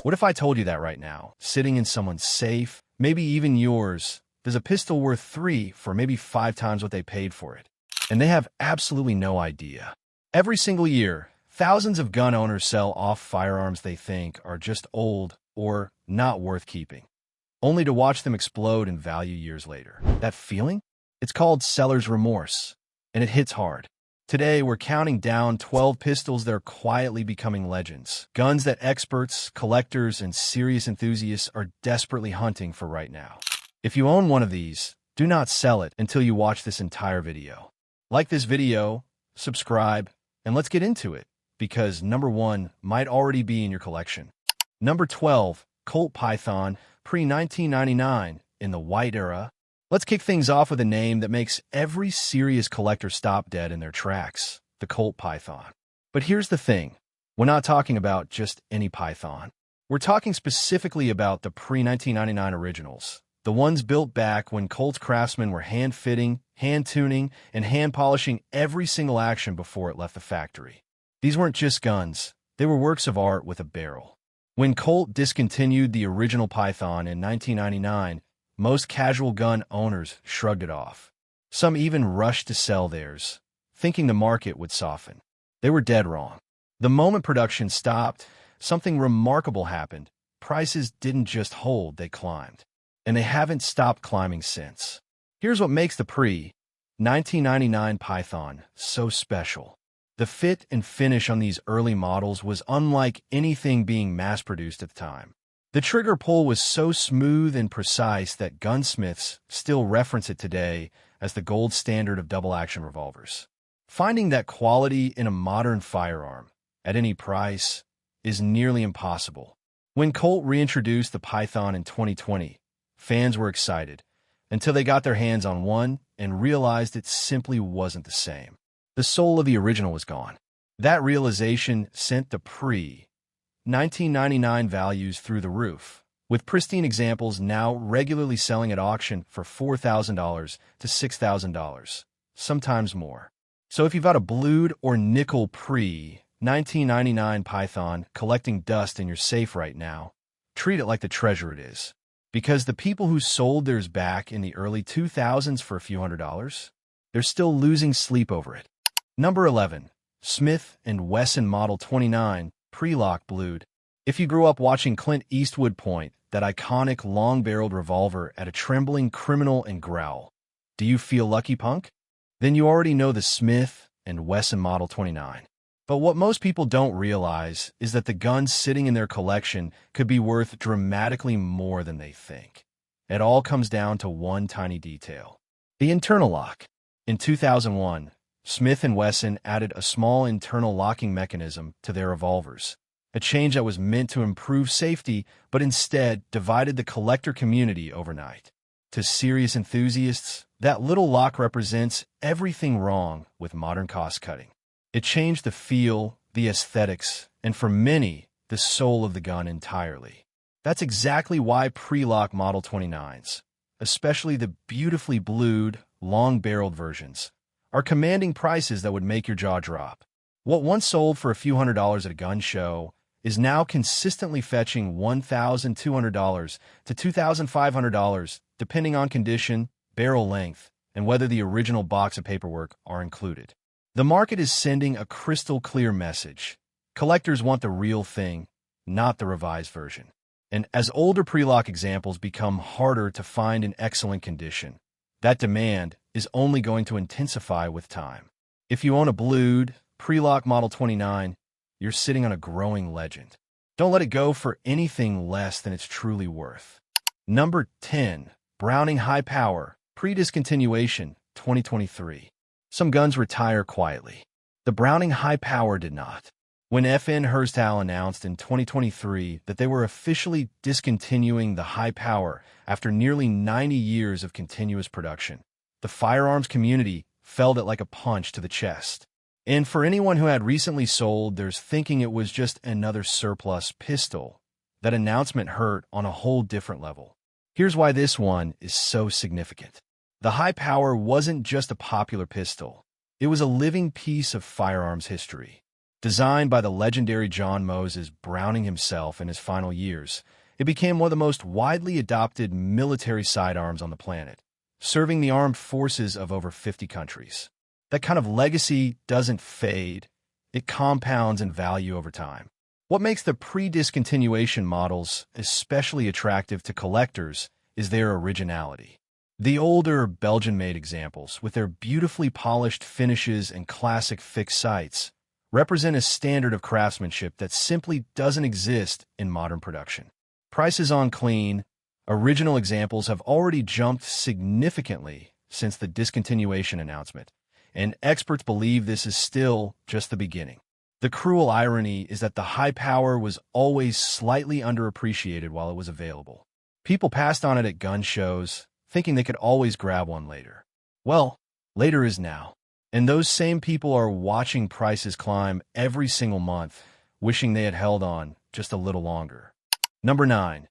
What if I told you that right now, sitting in someone's safe, maybe even yours, there's a pistol worth 3 for maybe 5 times what they paid for it? And they have absolutely no idea. Every single year, thousands of gun owners sell off firearms they think are just old or not worth keeping, only to watch them explode in value years later. That feeling? It's called seller's remorse, and it hits hard. Today, we're counting down 12 pistols that are quietly becoming legends. Guns that experts, collectors, and serious enthusiasts are desperately hunting for right now. If you own one of these, do not sell it until you watch this entire video. Like this video, subscribe, and let's get into it, because number 1 might already be in your collection. Number 12, Colt Python, pre-1999, in the white era. Let's kick things off with a name that makes every serious collector stop dead in their tracks, the Colt Python. But here's the thing, we're not talking about just any Python. We're talking specifically about the pre-1999 originals, the ones built back when Colt's craftsmen were hand-fitting, hand-tuning, and hand-polishing every single action before it left the factory. These weren't just guns, they were works of art with a barrel. When Colt discontinued the original Python in 1999, most casual gun owners shrugged it off. Some even rushed to sell theirs, thinking the market would soften. They were dead wrong. The moment production stopped, something remarkable happened. Prices didn't just hold, they climbed. And they haven't stopped climbing since. Here's what makes the pre-1999 Python so special. The fit and finish on these early models was unlike anything being mass-produced at the time. The trigger pull was so smooth and precise that gunsmiths still reference it today as the gold standard of double-action revolvers. Finding that quality in a modern firearm, at any price, is nearly impossible. When Colt reintroduced the Python in 2020, fans were excited, until they got their hands on one and realized it simply wasn't the same. The soul of the original was gone. That realization sent the pre-1999 values through the roof, with pristine examples now regularly selling at auction for $4,000 to $6,000, sometimes more. So if you've got a blued or nickel pre-1999 Python collecting dust in your safe right now, treat it like the treasure it is. Because the people who sold theirs back in the early 2000s for a few $100s, they're still losing sleep over it. Number 11, Smith & Wesson Model 29, Pre-Lock Blued. If you grew up watching Clint Eastwood point that iconic long-barreled revolver at a trembling criminal and growl, do you feel lucky, punk? Then you already know the Smith & Wesson Model 29. But what most people don't realize is that the guns sitting in their collection could be worth dramatically more than they think. It all comes down to one tiny detail: the internal lock. In 2001, Smith & Wesson added a small internal locking mechanism to their revolvers, a change that was meant to improve safety but instead divided the collector community overnight. To serious enthusiasts, that little lock represents everything wrong with modern cost-cutting. It changed the feel, the aesthetics, and for many, the soul of the gun entirely. That's exactly why pre-lock Model 29s, especially the beautifully blued, long-barreled versions, are commanding prices that would make your jaw drop. What once sold for a few $100s at a gun show is now consistently fetching $1,200 to $2,500, depending on condition, barrel length, and whether the original box of paperwork are included. The market is sending a crystal-clear message. Collectors want the real thing, not the revised version. And as older pre-lock examples become harder to find in excellent condition, that demand is only going to intensify with time. If you own a blued, pre-lock Model 29, you're sitting on a growing legend. Don't let it go for anything less than it's truly worth. Number 10, Browning High Power, pre-discontinuation, 2023. Some guns retire quietly. The Browning High Power did not. When FN Herstal announced in 2023 that they were officially discontinuing the High Power after nearly 90 years of continuous production, the firearms community felt it like a punch to the chest. And for anyone who had recently sold theirs thinking it was just another surplus pistol, that announcement hurt on a whole different level. Here's why this one is so significant. The High Power wasn't just a popular pistol. It was a living piece of firearms history. Designed by the legendary John Moses Browning himself in his final years, it became one of the most widely adopted military sidearms on the planet, serving the armed forces of over 50 countries. That kind of legacy doesn't fade. It compounds in value over time. What makes the pre-discontinuation models especially attractive to collectors is their originality. The older Belgian-made examples, with their beautifully polished finishes and classic fixed sights, represent a standard of craftsmanship that simply doesn't exist in modern production. Prices on clean, original examples have already jumped significantly since the discontinuation announcement, and experts believe this is still just the beginning. The cruel irony is that the high power was always slightly underappreciated while it was available. People passed on it at gun shows, thinking they could always grab one later. Well, later is now. And those same people are watching prices climb every single month, wishing they had held on just a little longer. Number 9.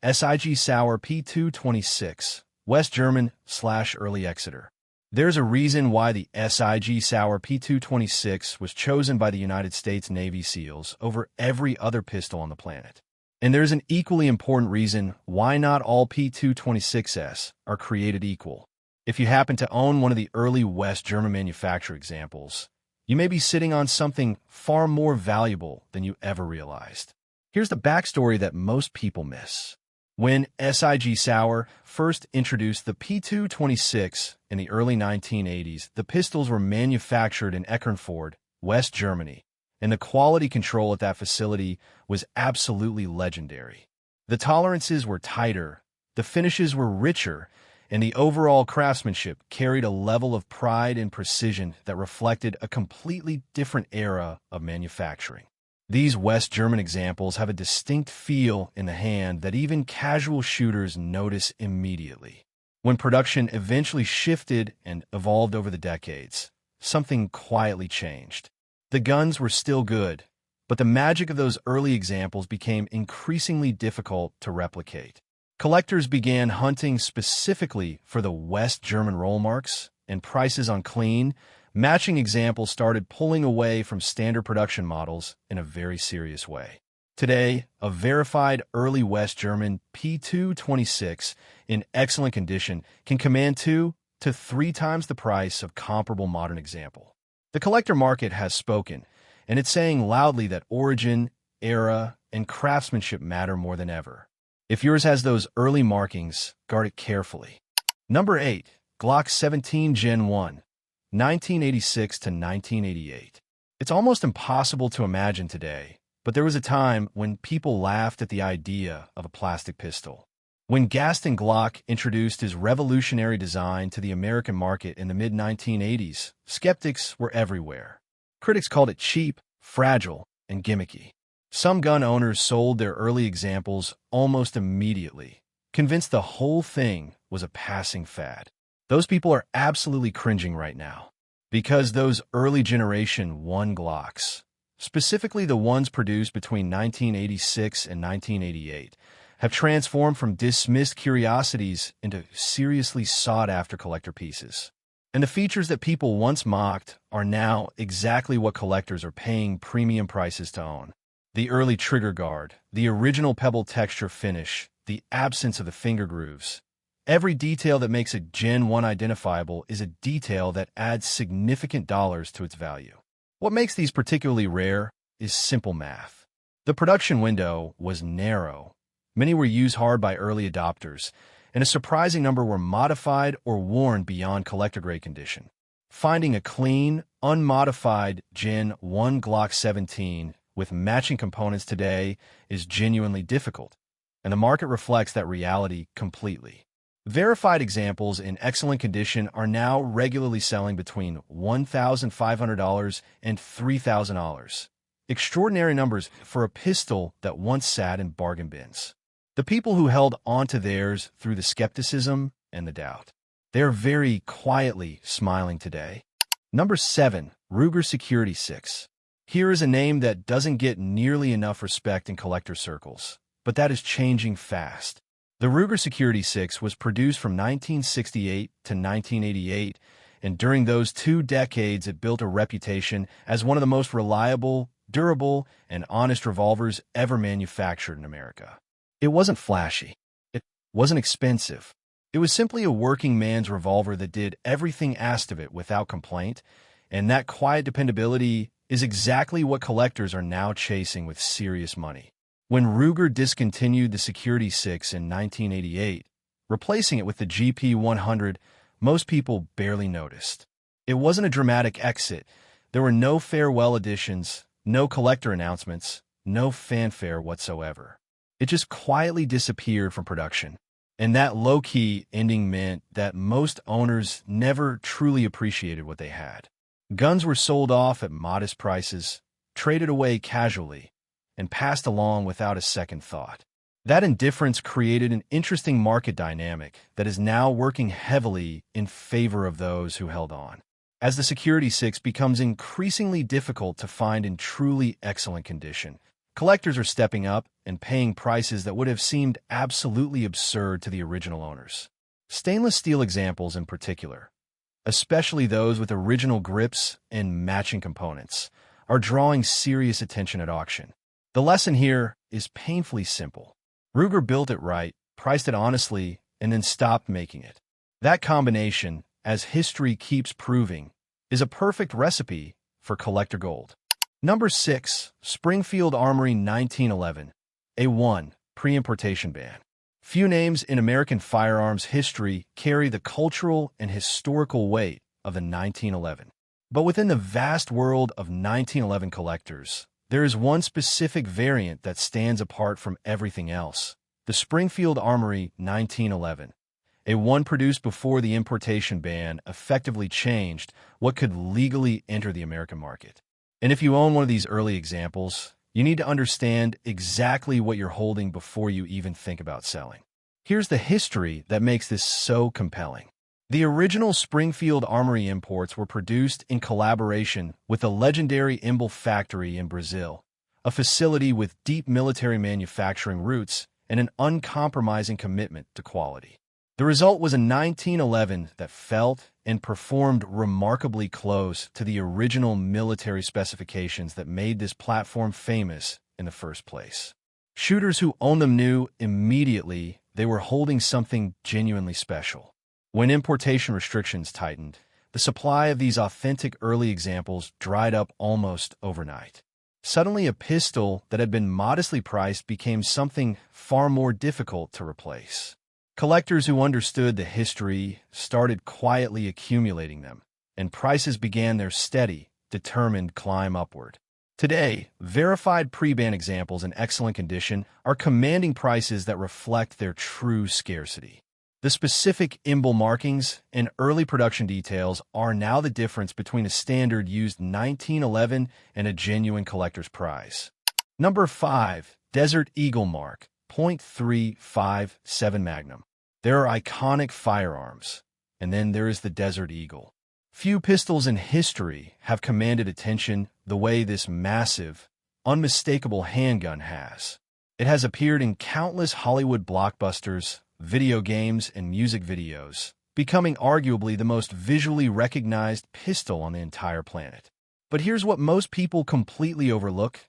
SIG Sauer P226, West German/Early Exeter. There's a reason why the SIG Sauer P226 was chosen by the United States Navy SEALs over every other pistol on the planet. And there's an equally important reason why not all P226s are created equal. If you happen to own one of the early West German manufacturer examples, you may be sitting on something far more valuable than you ever realized. Here's the backstory that most people miss. When SIG Sauer first introduced the P226 in the early 1980s, the pistols were manufactured in Eckernford, West Germany, and the quality control at that facility was absolutely legendary. The tolerances were tighter, the finishes were richer, and the overall craftsmanship carried a level of pride and precision that reflected a completely different era of manufacturing. These West German examples have a distinct feel in the hand that even casual shooters notice immediately. When production eventually shifted and evolved over the decades, something quietly changed. The guns were still good, but the magic of those early examples became increasingly difficult to replicate. Collectors began hunting specifically for the West German rollmarks, and prices on clean, matching examples started pulling away from standard production models in a very serious way. Today, a verified early West German P226 in excellent condition can command 2 to 3 times the price of comparable modern example. The collector market has spoken, and it's saying loudly that origin, era, and craftsmanship matter more than ever. If yours has those early markings, guard it carefully. Number 8. Glock 17 Gen 1, 1986 to 1988. It's almost impossible to imagine today, but there was a time when people laughed at the idea of a plastic pistol. When Gaston Glock introduced his revolutionary design to the American market in the mid-1980s, skeptics were everywhere. Critics called it cheap, fragile, and gimmicky. Some gun owners sold their early examples almost immediately, convinced the whole thing was a passing fad. Those people are absolutely cringing right now, because those early Generation 1 Glocks, specifically the ones produced between 1986 and 1988, have transformed from dismissed curiosities into seriously sought-after collector pieces. And the features that people once mocked are now exactly what collectors are paying premium prices to own. The early trigger guard, the original pebble texture finish, the absence of the finger grooves. Every detail that makes a Gen 1 identifiable is a detail that adds significant dollars to its value. What makes these particularly rare is simple math. The production window was narrow. Many were used hard by early adopters, and a surprising number were modified or worn beyond collector-grade condition. Finding a clean, unmodified Gen 1 Glock 17 with matching components today is genuinely difficult, and the market reflects that reality completely. Verified examples in excellent condition are now regularly selling between $1,500 and $3,000. Extraordinary numbers for a pistol that once sat in bargain bins. The people who held onto theirs through the skepticism and the doubt. They are very quietly smiling today. Number 7. Ruger Security 6. Here is a name that doesn't get nearly enough respect in collector circles, but that is changing fast. The Ruger Security 6 was produced from 1968 to 1988, and during those 2 decades it built a reputation as one of the most reliable, durable, and honest revolvers ever manufactured in America. It wasn't flashy. It wasn't expensive. It was simply a working man's revolver that did everything asked of it without complaint, and that quiet dependability is exactly what collectors are now chasing with serious money. When Ruger discontinued the Security 6 in 1988, replacing it with the GP100, most people barely noticed. It wasn't a dramatic exit. There were no farewell editions, no collector announcements, no fanfare whatsoever. It just quietly disappeared from production. And that low-key ending meant that most owners never truly appreciated what they had. Guns were sold off at modest prices, traded away casually, and passed along without a second thought. That indifference created an interesting market dynamic that is now working heavily in favor of those who held on. As the Security 6 becomes increasingly difficult to find in truly excellent condition, collectors are stepping up and paying prices that would have seemed absolutely absurd to the original owners. Stainless steel examples in particular, especially those with original grips and matching components, are drawing serious attention at auction. The lesson here is painfully simple. Ruger built it right, priced it honestly, and then stopped making it. That combination, as history keeps proving, is a perfect recipe for collector gold. Number 6. Springfield Armory 1911. A1. Pre-importation ban. Few names in American firearms history carry the cultural and historical weight of the 1911. But within the vast world of 1911 collectors, there is one specific variant that stands apart from everything else: the Springfield Armory 1911. A one produced before the importation ban effectively changed what could legally enter the American market. And if you own one of these early examples, you need to understand exactly what you're holding before you even think about selling. Here's the history that makes this so compelling. The original Springfield Armory imports were produced in collaboration with the legendary Imbel factory in Brazil, a facility with deep military manufacturing roots and an uncompromising commitment to quality. The result was a 1911 that felt and performed remarkably close to the original military specifications that made this platform famous in the first place. Shooters who owned them knew immediately they were holding something genuinely special. When importation restrictions tightened, the supply of these authentic early examples dried up almost overnight. Suddenly, a pistol that had been modestly priced became something far more difficult to replace. Collectors who understood the history started quietly accumulating them, and prices began their steady, determined climb upward. Today, verified pre-ban examples in excellent condition are commanding prices that reflect their true scarcity. The specific Imbel markings and early production details are now the difference between a standard used 1911 and a genuine collector's prize. Number 5. Desert Eagle Mark .357 Magnum. There are iconic firearms, and then there is the Desert Eagle. Few pistols in history have commanded attention the way this massive, unmistakable handgun has. It has appeared in countless Hollywood blockbusters, video games, and music videos, becoming arguably the most visually recognized pistol on the entire planet. But here's what most people completely overlook.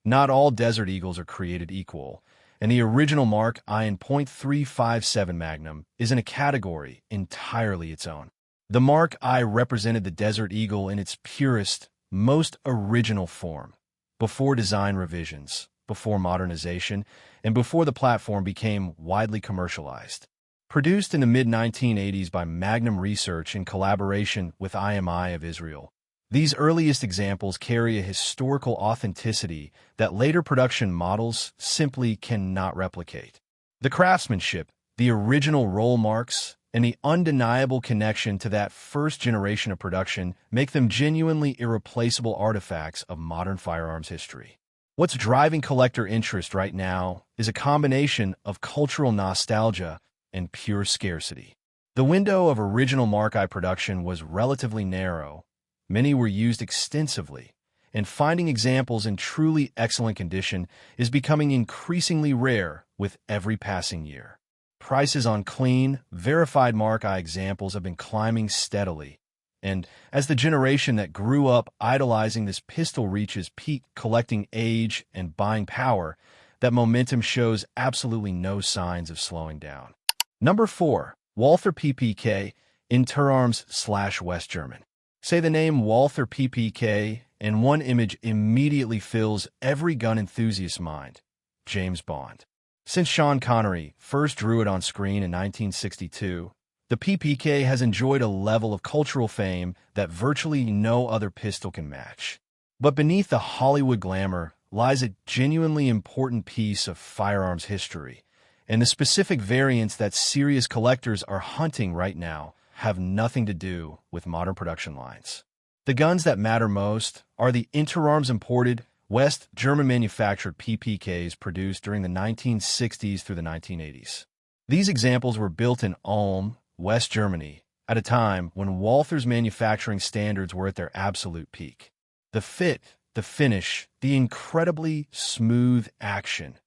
Not all Desert Eagles are created equal, and the original Mark I .357 Magnum is in a category entirely its own. The Mark I represented the Desert Eagle in its purest, most original form, before design revisions, before modernization, and before the platform became widely commercialized. Produced in the mid-1980s by Magnum Research in collaboration with IMI of Israel, these earliest examples carry a historical authenticity that later production models simply cannot replicate. The craftsmanship, the original roll marks, and the undeniable connection to that first generation of production make them genuinely irreplaceable artifacts of modern firearms history. What's driving collector interest right now is a combination of cultural nostalgia and pure scarcity. The window of original Mark I production was relatively narrow. Many were used extensively, and finding examples in truly excellent condition is becoming increasingly rare with every passing year. Prices on clean, verified Mark I examples have been climbing steadily, And as the generation that grew up idolizing this pistol reaches peak collecting age and buying power, that momentum shows absolutely no signs of slowing down. Number 4. Walther PPK, Interarms/West German. Say the name Walther PPK, and one image immediately fills every gun enthusiast's mind: James Bond. Since Sean Connery first drew it on screen in 1962, the PPK has enjoyed a level of cultural fame that virtually no other pistol can match. But beneath the Hollywood glamour lies a genuinely important piece of firearms history, and the specific variants that serious collectors are hunting right now have nothing to do with modern production lines. The guns that matter most are the Interarms imported, West German-manufactured PPKs produced during the 1960s through the 1980s. These examples were built in Ulm, West Germany, at a time when Walther's manufacturing standards were at their absolute peak. The fit, the finish, the incredibly smooth action.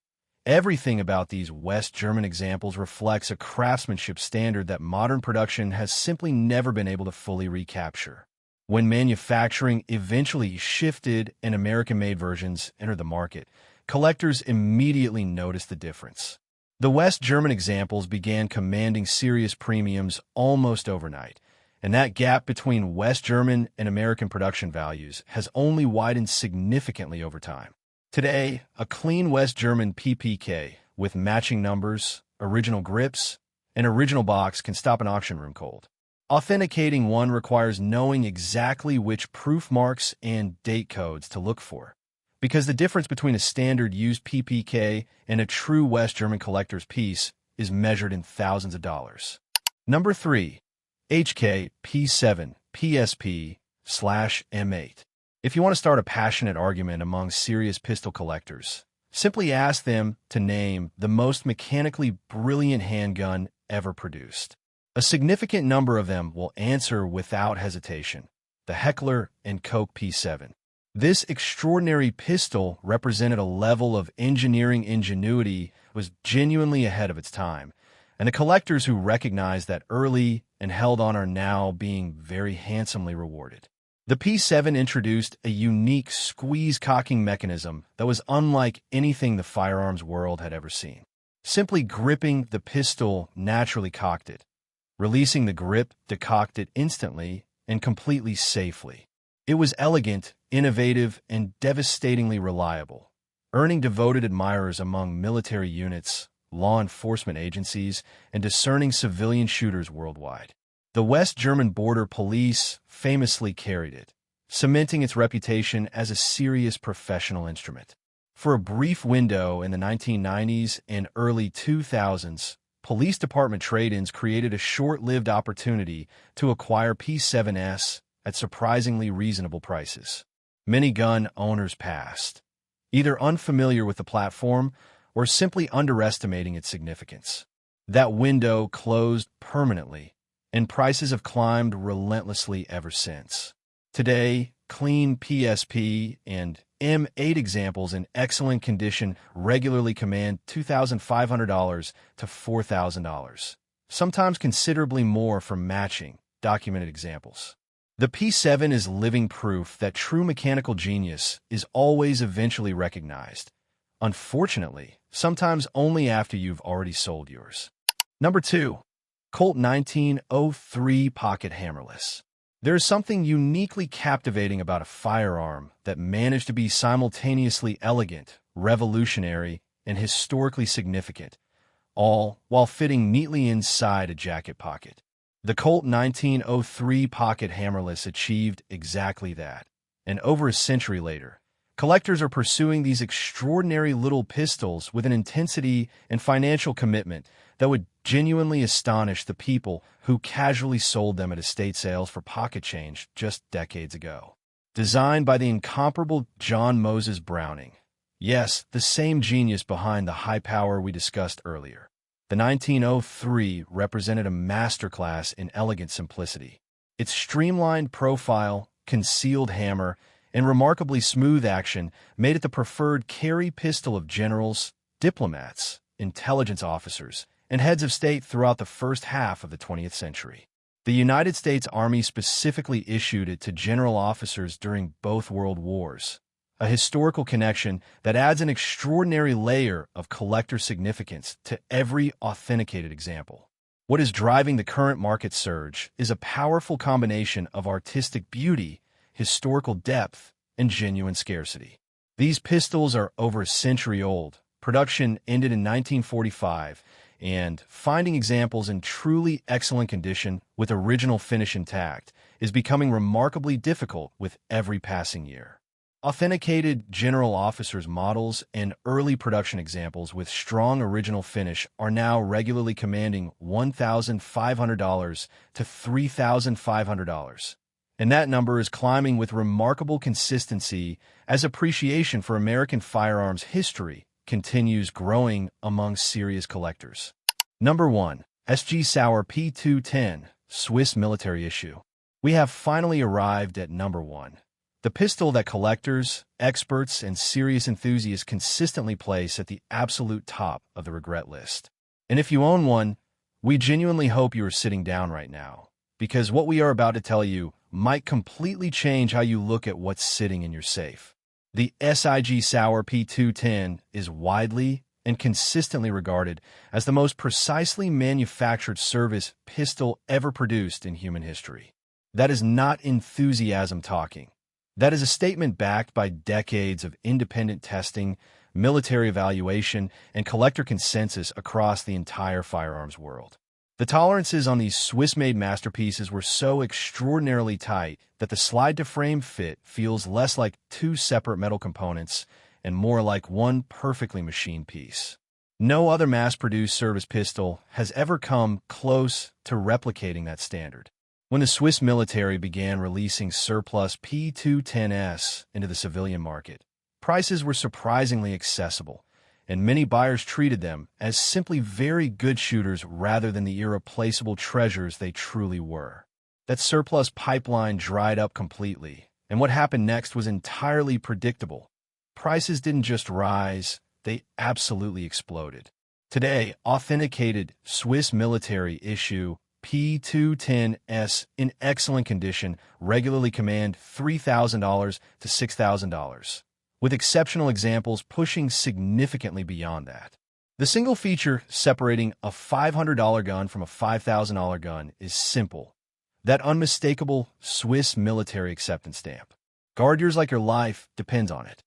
Everything about these West German examples reflects a craftsmanship standard that modern production has simply never been able to fully recapture. When manufacturing eventually shifted and American-made versions entered the market, collectors immediately noticed the difference. The West German examples began commanding serious premiums almost overnight, and that gap between West German and American production values has only widened significantly over time. Today, a clean West German PPK with matching numbers, original grips, and original box can stop an auction room cold. Authenticating one requires knowing exactly which proof marks and date codes to look for, because the difference between a standard used PPK and a true West German collector's piece is measured in thousands of dollars. Number 3. HK P7 PSP/M8. If you want to start a passionate argument among serious pistol collectors, simply ask them to name the most mechanically brilliant handgun ever produced. A significant number of them will answer without hesitation: the Heckler & Koch P7. This extraordinary pistol represented a level of engineering ingenuity that was genuinely ahead of its time, and the collectors who recognized that early and held on are now being very handsomely rewarded. The P7 introduced a unique squeeze-cocking mechanism that was unlike anything the firearms world had ever seen. Simply gripping the pistol naturally cocked it. Releasing the grip decocked it instantly and completely safely. It was elegant, innovative, and devastatingly reliable, earning devoted admirers among military units, law enforcement agencies, and discerning civilian shooters worldwide. The West German border police famously carried it, cementing its reputation as a serious professional instrument. For a brief window in the 1990s and early 2000s, police department trade-ins created a short-lived opportunity to acquire P7s at surprisingly reasonable prices. Many gun owners passed, either unfamiliar with the platform or simply underestimating its significance. That window closed permanently, and prices have climbed relentlessly ever since. Today, clean PSP and M8 examples in excellent condition regularly command $2,500 to $4,000, sometimes considerably more for matching, documented examples. The P7 is living proof that true mechanical genius is always eventually recognized. Unfortunately, sometimes only after you've already sold yours. Number 2. Colt 1903 Pocket Hammerless. There is something uniquely captivating about a firearm that managed to be simultaneously elegant, revolutionary, and historically significant, all while fitting neatly inside a jacket pocket. The Colt 1903 Pocket Hammerless achieved exactly that, and over a century later, collectors are pursuing these extraordinary little pistols with an intensity and financial commitment that would genuinely astonish the people who casually sold them at estate sales for pocket change just decades ago. Designed by the incomparable John Moses Browning, yes, the same genius behind the high power we discussed earlier, the 1903 represented a masterclass in elegant simplicity. Its streamlined profile, concealed hammer, and remarkably smooth action made it the preferred carry pistol of generals, diplomats, intelligence officers, and heads of state throughout the first half of the 20th century. The United States Army specifically issued it to general officers during both World Wars, a historical connection that adds an extraordinary layer of collector significance to every authenticated example. What is driving the current market surge is a powerful combination of artistic beauty, historical depth, and genuine scarcity. These pistols are over a century old. Production ended in 1945, and finding examples in truly excellent condition with original finish intact is becoming remarkably difficult with every passing year. Authenticated general officers' models and early production examples with strong original finish are now regularly commanding $1,500 to $3,500. And that number is climbing with remarkable consistency as appreciation for American firearms history continues growing among serious collectors. Number 1. SG Sauer P210 Swiss Military Issue. We have finally arrived at number 1. The pistol that collectors, experts, and serious enthusiasts consistently place at the absolute top of the regret list. And if you own one, we genuinely hope you are sitting down right now, because what we are about to tell you might completely change how you look at what's sitting in your safe. The SIG Sauer P210 is widely and consistently regarded as the most precisely manufactured service pistol ever produced in human history. That is not enthusiasm talking. That is a statement backed by decades of independent testing, military evaluation, and collector consensus across the entire firearms world. The tolerances on these Swiss-made masterpieces were so extraordinarily tight that the slide-to-frame fit feels less like two separate metal components and more like one perfectly machined piece. No other mass-produced service pistol has ever come close to replicating that standard. When the Swiss military began releasing surplus P210s into the civilian market, prices were surprisingly accessible, and many buyers treated them as simply very good shooters rather than the irreplaceable treasures they truly were. That surplus pipeline dried up completely, and what happened next was entirely predictable. Prices didn't just rise, they absolutely exploded. Today, authenticated Swiss military issue P210s in excellent condition regularly command $3,000 to $6,000. With exceptional examples pushing significantly beyond that. The single feature separating a $500 gun from a $5,000 gun is simple. That unmistakable Swiss military acceptance stamp. Guard yours like your life depends on it.